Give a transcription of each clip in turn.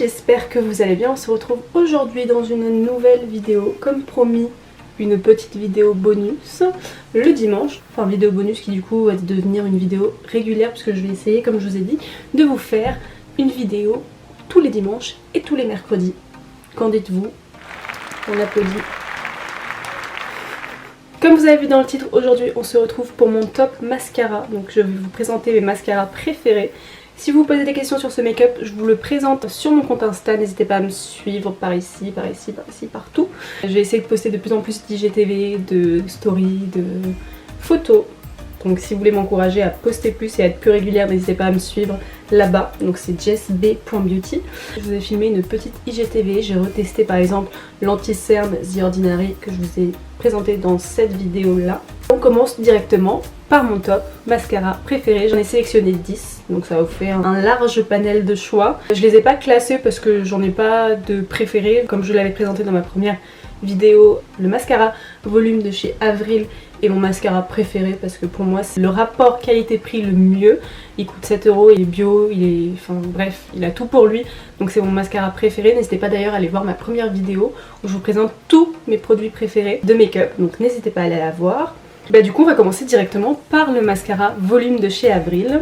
j'espère que vous allez bien. On se retrouve aujourd'hui dans une nouvelle vidéo, comme promis, une petite vidéo bonus le dimanche. Enfin vidéo bonus qui du coup va devenir une vidéo régulière puisque je vais essayer, comme je vous ai dit, de vous faire une vidéo tous les dimanches et tous les mercredis. Qu'en dites-vous? On applaudit. Comme vous avez vu dans le titre, aujourd'hui on se retrouve pour mon top mascara. Donc je vais vous présenter mes mascaras préférés. Si vous vous posez des questions sur ce make-up, je vous le présente sur mon compte Insta. N'hésitez pas à me suivre par ici, par ici, par ici, partout. Je vais essayer de poster de plus en plus d'IGTV, de stories, de photos. Donc si vous voulez m'encourager à poster plus et à être plus régulière, n'hésitez pas à me suivre là-bas. Donc c'est jessb.beauty. Je vous ai filmé une petite IGTV. J'ai retesté par exemple l'anti-cerne The Ordinary que je vous ai présenté dans cette vidéo-là. On commence directement par mon top mascara préféré. J'en ai sélectionné 10, donc ça vous fait un large panel de choix. Je les ai pas classés parce que j'en ai pas de préféré. Comme je l'avais présenté dans ma première vidéo, le mascara volume de chez Avril est mon mascara préféré parce que pour moi c'est le rapport qualité-prix le mieux. Il coûte 7 €, il est bio, il est... enfin bref, il a tout pour lui. Donc c'est mon mascara préféré. N'hésitez pas d'ailleurs à aller voir ma première vidéo où je vous présente tous mes produits préférés de make-up. Donc n'hésitez pas à aller la voir. Bah du coup on va commencer directement par le mascara volume de chez Avril.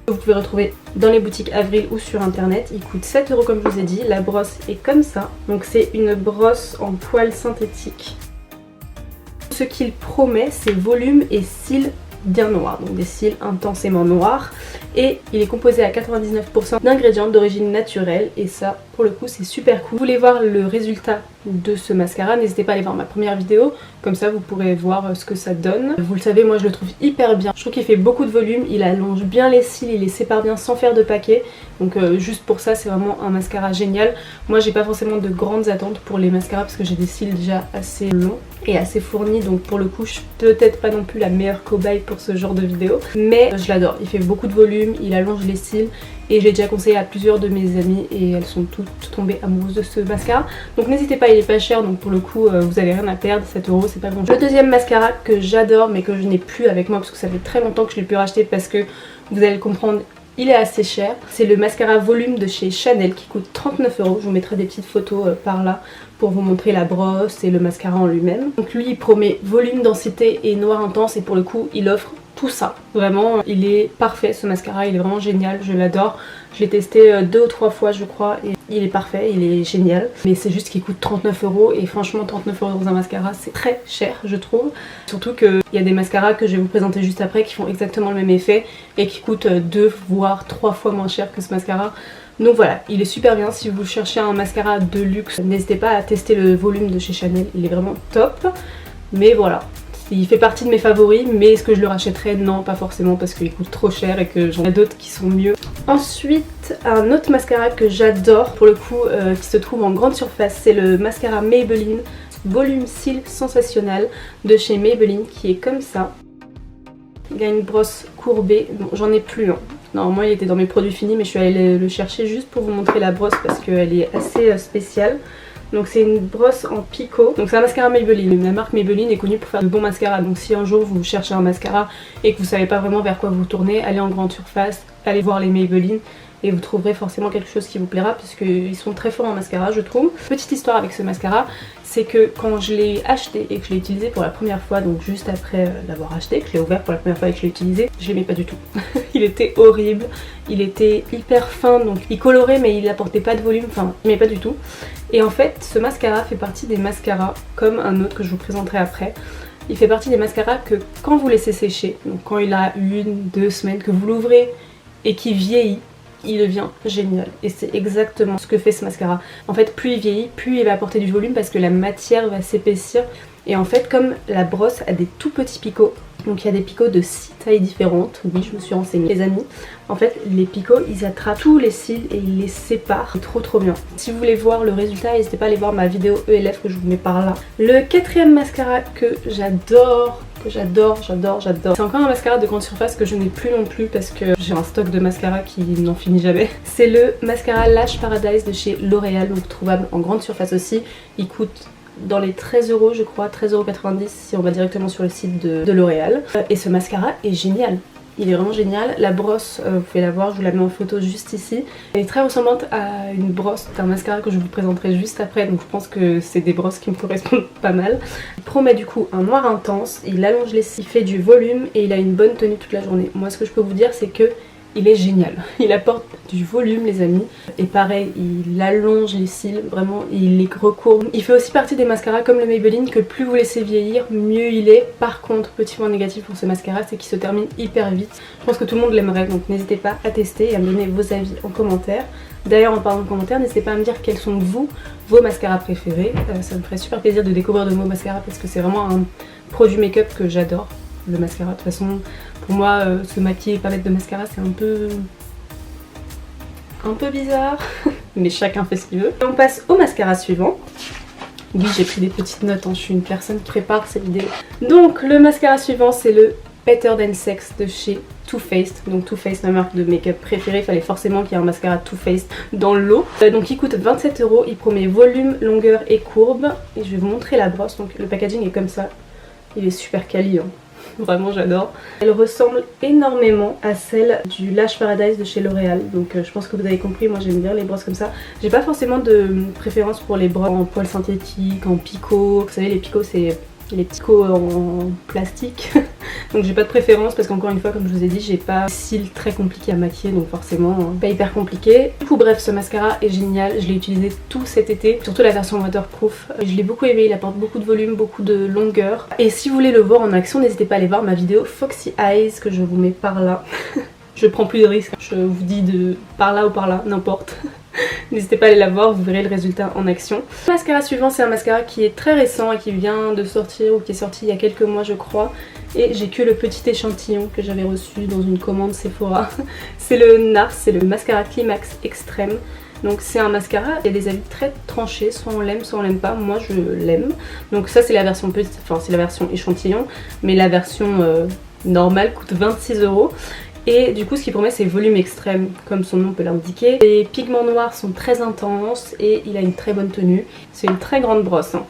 Vous pouvez retrouver dans les boutiques Avril ou sur internet. Il coûte 7 € comme je vous ai dit. La brosse est comme ça. Donc c'est une brosse en poil synthétique. Ce qu'il promet, c'est volume et cils bien noirs, donc des cils intensément noirs, et il est composé à 99% d'ingrédients d'origine naturelle, et ça pour le coup c'est super cool. Vous voulez voir le résultat de ce mascara, n'hésitez pas à aller voir ma première vidéo, comme ça vous pourrez voir ce que ça donne. Vous le savez, moi je le trouve hyper bien, je trouve qu'il fait beaucoup de volume, il allonge bien les cils, il les sépare bien sans faire de paquet, donc juste pour ça c'est vraiment un mascara génial. Moi j'ai pas forcément de grandes attentes pour les mascaras parce que j'ai des cils déjà assez longs et assez fournis, donc pour le coup je suis peut-être pas non plus la meilleure cobaye pour ce genre de vidéo, mais je l'adore. Il fait beaucoup de volume, il allonge les cils et j'ai déjà conseillé à plusieurs de mes amies et elles sont toutes tombées amoureuses de ce mascara. Donc n'hésitez pas, il est pas cher, donc pour le coup vous avez rien à perdre, 7 € c'est pas grand chose. Le deuxième mascara que j'adore mais que je n'ai plus avec moi parce que ça fait très longtemps que je l'ai pu racheter parce que vous allez le comprendre, il est assez cher. C'est le mascara volume de chez Chanel qui coûte 39 €. Je vous mettrai des petites photos par là pour vous montrer la brosse et le mascara en lui-même. Donc lui il promet volume, densité et noir intense et pour le coup il offre tout ça. Vraiment il est parfait ce mascara, il est vraiment génial, je l'adore. Je l'ai testé 2 ou 3 fois je crois et il est parfait, il est génial. Mais c'est juste qu'il coûte 39 € et franchement 39 € dans un mascara c'est très cher je trouve. Surtout qu'il y a des mascaras que je vais vous présenter juste après qui font exactement le même effet et qui coûtent 2 voire 3 fois moins cher que ce mascara. Donc voilà, il est super bien. Si vous cherchez un mascara de luxe, n'hésitez pas à tester le volume de chez Chanel, il est vraiment top. Mais voilà, il fait partie de mes favoris, mais est-ce que je le rachèterais? Non, pas forcément parce qu'il coûte trop cher et que j'en ai d'autres qui sont mieux. Ensuite, un autre mascara que j'adore, pour le coup, qui se trouve en grande surface, c'est le mascara Maybelline Volume Cils Sensationnel de chez Maybelline qui est comme ça. Il a une brosse courbée, bon j'en ai plus, hein. Normalement il était dans mes produits finis mais je suis allée le chercher juste pour vous montrer la brosse parce qu'elle est assez spéciale. Donc c'est une brosse en picot, donc c'est un mascara Maybelline. La marque Maybelline est connue pour faire de bons mascaras, donc si un jour vous cherchez un mascara et que vous savez pas vraiment vers quoi vous tournez, allez en grande surface, allez voir les Maybelline et vous trouverez forcément quelque chose qui vous plaira parce qu'ils sont très forts en mascara je trouve. Petite histoire avec ce mascara, c'est que quand je l'ai acheté et que je l'ai utilisé pour la première fois, donc juste après l'avoir acheté, que je l'ai ouvert pour la première fois et que je l'ai utilisé, je l'aimais pas du tout. Il était horrible, il était hyper fin, donc il colorait mais il apportait pas de volume, enfin je l'aimais pas du tout. Et en fait ce mascara fait partie des mascaras, comme un autre que je vous présenterai après. Il fait partie des mascaras que quand vous laissez sécher, donc quand il a 1-2 semaines, que vous l'ouvrez et qu'il vieillit, il devient génial et c'est exactement ce que fait ce mascara. En fait plus il vieillit, plus il va apporter du volume parce que la matière va s'épaissir et en fait comme la brosse a des tout petits picots, donc il y a des picots de 6 tailles différentes, oui je me suis renseignée les amis, en fait les picots ils attrapent tous les cils et ils les séparent, c'est trop bien. Si vous voulez voir le résultat n'hésitez pas à aller voir ma vidéo ELF que je vous mets par là. Le quatrième mascara que j'adore, c'est encore un mascara de grande surface que je n'ai plus non plus parce que j'ai un stock de mascara qui n'en finit jamais. C'est le mascara Lash Paradise de chez L'Oréal, donc trouvable en grande surface aussi. Il coûte dans les 13 € je crois, 13,90 € si on va directement sur le site de L'Oréal. Et ce mascara est génial. il est vraiment génial. La brosse, vous pouvez la voir, je vous la mets en photo juste ici. Elle est très ressemblante à une brosse d'un mascara que je vous présenterai juste après, donc je pense que c'est des brosses qui me correspondent pas mal. Il promet du coup un noir intense, il allonge les cils, il fait du volume et il a une bonne tenue toute la journée. Moi ce que je peux vous dire c'est que il est génial, il apporte du volume les amis, et pareil il allonge les cils, vraiment il les recourbe. Il fait aussi partie des mascaras comme le Maybelline que plus vous laissez vieillir mieux il est. Par contre, petit point négatif pour ce mascara, c'est qu'il se termine hyper vite. Je pense que tout le monde l'aimerait, donc n'hésitez pas à tester et à me donner vos avis en commentaire. D'ailleurs en parlant de commentaires, n'hésitez pas à me dire quels sont vous vos mascaras préférés, ça me ferait super plaisir de découvrir de nouveaux mascaras parce que c'est vraiment un produit make-up que j'adore. Le mascara, de toute façon pour moi se maquiller et pas mettre de mascara c'est un peu bizarre mais chacun fait ce qu'il veut. Et on passe au mascara suivant. Oui, j'ai pris des petites notes, hein. Je suis une personne qui prépare ces vidéos. Donc le mascara suivant c'est le Better Than Sex de chez Too Faced. Donc Too Faced, ma marque de make-up préférée, il fallait forcément qu'il y ait un mascara Too Faced dans le lot. Donc il coûte 27 €, il promet volume, longueur et courbe. Et je vais vous montrer la brosse, donc le packaging est comme ça. Il est super quali, hein. Vraiment j'adore. Elle ressemble énormément à celle du Lash Paradise de chez L'Oréal. Donc je pense que vous avez compris, moi j'aime bien les brosses comme ça. J'ai pas forcément de préférence pour les brosses en poils synthétiques, en picot. Vous savez les picots c'est les petits picots en plastique. Donc j'ai pas de préférence parce qu'encore une fois comme je vous ai dit j'ai pas de cils très compliqués à maquiller, donc forcément pas hyper compliqué. Du coup bref, ce mascara est génial, je l'ai utilisé tout cet été, surtout la version waterproof. Je l'ai beaucoup aimé, il apporte beaucoup de volume, beaucoup de longueur. Et si vous voulez le voir en action, n'hésitez pas à aller voir ma vidéo Foxy Eyes que je vous mets par là. Je prends plus de risques, je vous dis de par là ou par là, n'importe. N'hésitez pas à aller la voir, vous verrez le résultat en action. Le mascara suivant c'est un mascara qui est très récent et qui vient de sortir ou qui est sorti il y a quelques mois je crois. Et j'ai que le petit échantillon que j'avais reçu dans une commande Sephora. C'est le NARS, c'est le mascara Climax Extreme. Donc c'est un mascara, il y a des avis très tranchés, soit on l'aime, soit on l'aime pas. Moi je l'aime. Donc ça c'est la version petite, enfin c'est la version échantillon, mais la version normale coûte 26 €. Et du coup ce qui promet c'est volume extrême comme son nom peut l'indiquer. Les pigments noirs sont très intenses et il a une très bonne tenue. C'est une très grande brosse, hein.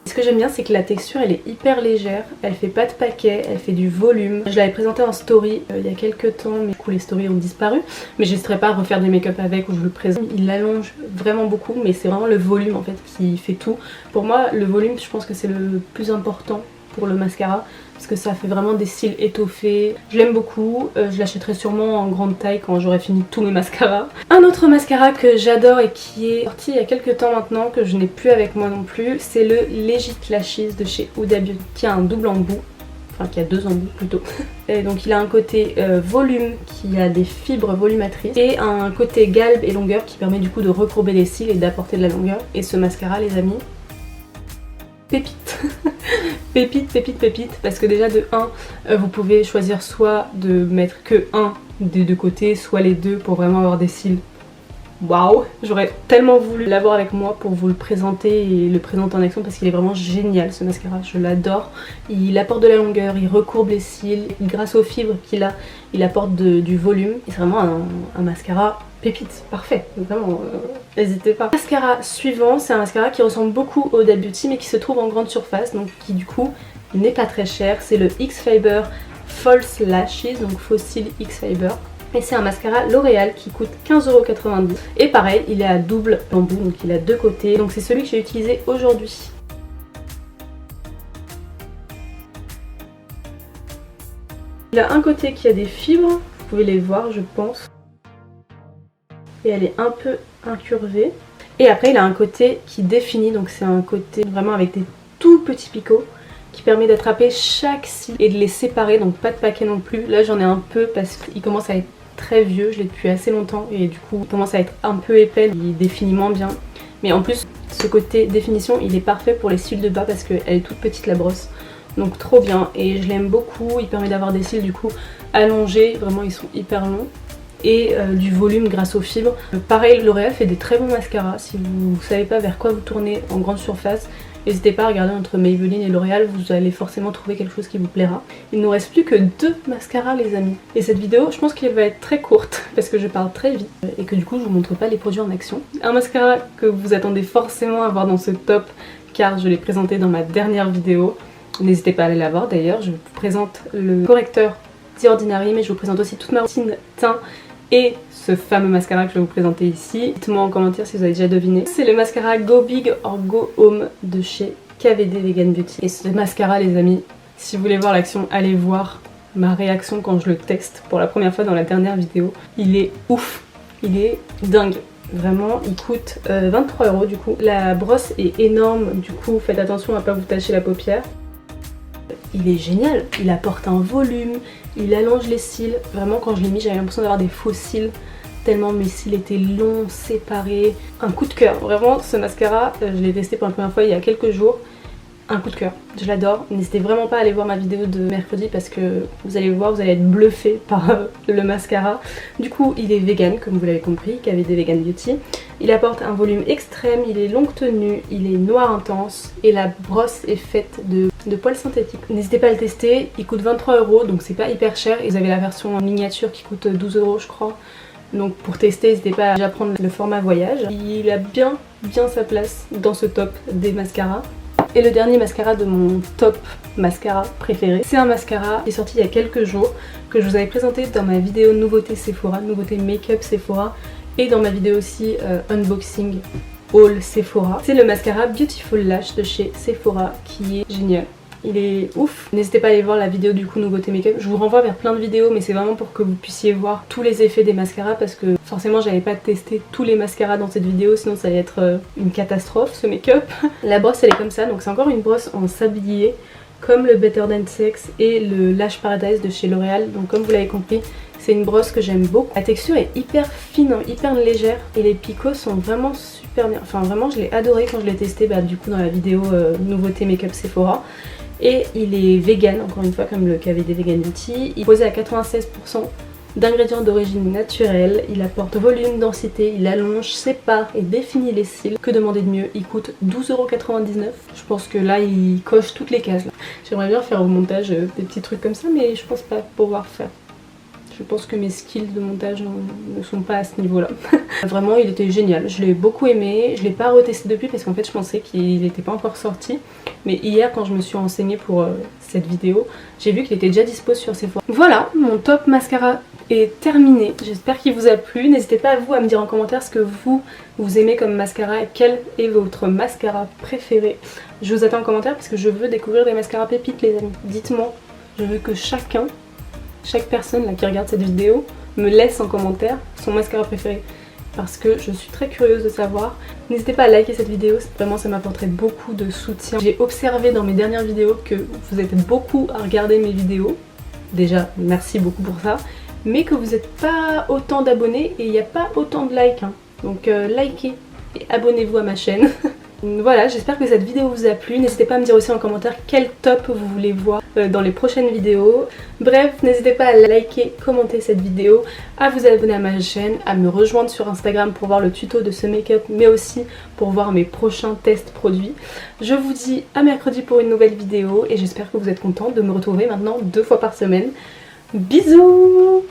Ce que j'aime bien c'est que la texture elle est hyper légère, elle fait pas de paquet, elle fait du volume. Je l'avais présenté en story il y a quelques temps mais du coup les stories ont disparu. Mais j'hésiterai pas à refaire des make-up avec où je le présente. Il allonge vraiment beaucoup mais c'est vraiment le volume en fait qui fait tout. Pour moi le volume je pense que c'est le plus important pour le mascara parce que ça fait vraiment des cils étoffés. Je l'aime beaucoup, je l'achèterai sûrement en grande taille quand j'aurai fini tous mes mascaras. Un autre mascara que j'adore et qui est sorti il y a quelques temps maintenant, que je n'ai plus avec moi non plus, c'est le Legit Lashes de chez Huda Beauty qui a un double embout. Enfin qui a deux embouts plutôt. Et donc il a un côté volume qui a des fibres volumatrices et un côté galbe et longueur qui permet du coup de recourber les cils et d'apporter de la longueur. Et ce mascara les amis, pépite. Pépite, pépite, pépite, parce que déjà de 1, vous pouvez choisir soit de mettre que un des deux côtés, soit les deux pour vraiment avoir des cils. Waouh, j'aurais tellement voulu l'avoir avec moi pour vous le présenter et le présenter en action parce qu'il est vraiment génial ce mascara, je l'adore. Il apporte de la longueur, il recourbe les cils, grâce aux fibres qu'il a, il apporte du volume. C'est vraiment un mascara pépite, parfait, vraiment, n'hésitez pas. Le mascara suivant, c'est un mascara qui ressemble beaucoup au Huda Beauty mais qui se trouve en grande surface, donc qui du coup n'est pas très cher. C'est le X-Fiber False Lashes, donc faux cils X-Fiber. Et c'est un mascara L'Oréal qui coûte 15,90 €. Et pareil, il est à double embout, donc il a deux côtés. Donc c'est celui que j'ai utilisé aujourd'hui. Il a un côté qui a des fibres, vous pouvez les voir je pense. Et elle est un peu incurvée. Et après il a un côté qui définit, donc c'est un côté vraiment avec des tout petits picots qui permet d'attraper chaque cil et de les séparer, donc pas de paquet non plus. Là j'en ai un peu parce qu'il commence à être très vieux, je l'ai depuis assez longtemps et du coup il commence à être un peu épais, il définit moins bien. Mais en plus ce côté définition il est parfait pour les cils de bas parce qu'elle est toute petite la brosse. Donc trop bien et je l'aime beaucoup, il permet d'avoir des cils du coup allongés, vraiment ils sont hyper longs. Et du volume grâce aux fibres. Pareil, L'Oréal fait des très bons mascaras. Si vous savez pas vers quoi vous tournez en grande surface, n'hésitez pas à regarder entre Maybelline et L'Oréal, vous allez forcément trouver quelque chose qui vous plaira. Il ne nous reste plus que 2 mascaras les amis. Et cette vidéo, je pense qu'elle va être très courte parce que je parle très vite et que du coup je vous montre pas les produits en action. Un mascara que vous attendez forcément à voir dans ce top car je l'ai présenté dans ma dernière vidéo. N'hésitez pas à aller la voir d'ailleurs, je vous présente le correcteur The Ordinary, mais je vous présente aussi toute ma routine teint et ce fameux mascara que je vais vous présenter ici. Dites-moi en commentaire si vous avez déjà deviné. C'est le mascara Go Big or Go Home de chez KVD Vegan Beauty. Et ce mascara les amis, si vous voulez voir l'action, allez voir ma réaction quand je le teste pour la première fois dans la dernière vidéo. Il est ouf, il est dingue. Vraiment, il coûte 23 € du coup. La brosse est énorme, du coup faites attention à pas vous tacher la paupière. Il est génial, il apporte un volume, il allonge les cils. Vraiment quand je l'ai mis j'avais l'impression d'avoir des faux cils, tellement mes cils étaient longs, séparés. Un coup de cœur, vraiment ce mascara, je l'ai testé pour la première fois il y a quelques jours. Un coup de cœur, je l'adore. N'hésitez vraiment pas à aller voir ma vidéo de mercredi parce que vous allez voir, vous allez être bluffé par le mascara. Du coup il est vegan comme vous l'avez compris, KVD Vegan Beauty. Il apporte un volume extrême, il est longue tenue, il est noir intense et la brosse est faite de poils synthétiques. N'hésitez pas à le tester, il coûte 23 € donc c'est pas hyper cher. Et vous avez la version en miniature qui coûte 12 € je crois. Donc pour tester, n'hésitez pas à déjà prendre le format voyage. Il a bien sa place dans ce top des mascaras. Et le dernier mascara de mon top mascara préféré, c'est un mascara qui est sorti il y a quelques jours, que je vous avais présenté dans ma vidéo nouveauté Sephora, nouveauté make-up Sephora, et dans ma vidéo aussi unboxing haul Sephora. C'est le mascara Beautiful Lash de chez Sephora qui est génial. Il est ouf. N'hésitez pas à aller voir la vidéo du coup nouveauté make-up. Je vous renvoie vers plein de vidéos mais c'est vraiment pour que vous puissiez voir tous les effets des mascaras parce que forcément j'avais pas testé tous les mascaras dans cette vidéo sinon ça allait être une catastrophe ce make-up. La brosse elle est comme ça donc c'est encore une brosse en sablier comme le Better Than Sex et le Lash Paradise de chez L'Oréal. Donc comme vous l'avez compris c'est une brosse que j'aime beaucoup. La texture est hyper fine, hyper légère et les picots sont vraiment super bien. Enfin vraiment je l'ai adoré quand je l'ai testé du coup dans la vidéo nouveauté make-up Sephora. Et il est vegan, encore une fois, comme le KVD Vegan Beauty. Il est posé à 96% d'ingrédients d'origine naturelle. Il apporte volume, densité, il allonge, sépare et définit les cils. Que demander de mieux? Il coûte 12,99 €. Je pense que là, il coche toutes les cases. J'aimerais bien faire au montage des petits trucs comme ça, mais je pense pas pouvoir faire. Je pense que mes skills de montage ne sont pas à ce niveau-là. Vraiment, il était génial. Je l'ai beaucoup aimé. Je l'ai pas retesté depuis parce qu'en fait, je pensais qu'il n'était pas encore sorti. Mais hier, quand je me suis renseignée pour cette vidéo, j'ai vu qu'il était déjà dispo sur Sephora. Voilà, mon top mascara est terminé. J'espère qu'il vous a plu. N'hésitez pas à me dire en commentaire ce que vous aimez comme mascara et quel est votre mascara préféré. Je vous attends en commentaire parce que je veux découvrir des mascaras pépites, les amis. Dites-moi, je veux que chaque personne là, qui regarde cette vidéo me laisse en commentaire son mascara préféré parce que je suis très curieuse de savoir. N'hésitez pas à liker cette vidéo, vraiment ça m'apporterait beaucoup de soutien. J'ai observé dans mes dernières vidéos que vous êtes beaucoup à regarder mes vidéos, déjà merci beaucoup pour ça, mais que vous n'êtes pas autant d'abonnés et il n'y a pas autant de likes, hein. Donc likez et abonnez-vous à ma chaîne. Voilà, j'espère que cette vidéo vous a plu. N'hésitez pas à me dire aussi en commentaire quel top vous voulez voir dans les prochaines vidéos. Bref, n'hésitez pas à liker, commenter cette vidéo, à vous abonner à ma chaîne, à me rejoindre sur Instagram pour voir le tuto de ce make-up, mais aussi pour voir mes prochains tests produits. Je vous dis à mercredi pour une nouvelle vidéo et j'espère que vous êtes contents de me retrouver maintenant 2 fois par semaine. Bisous!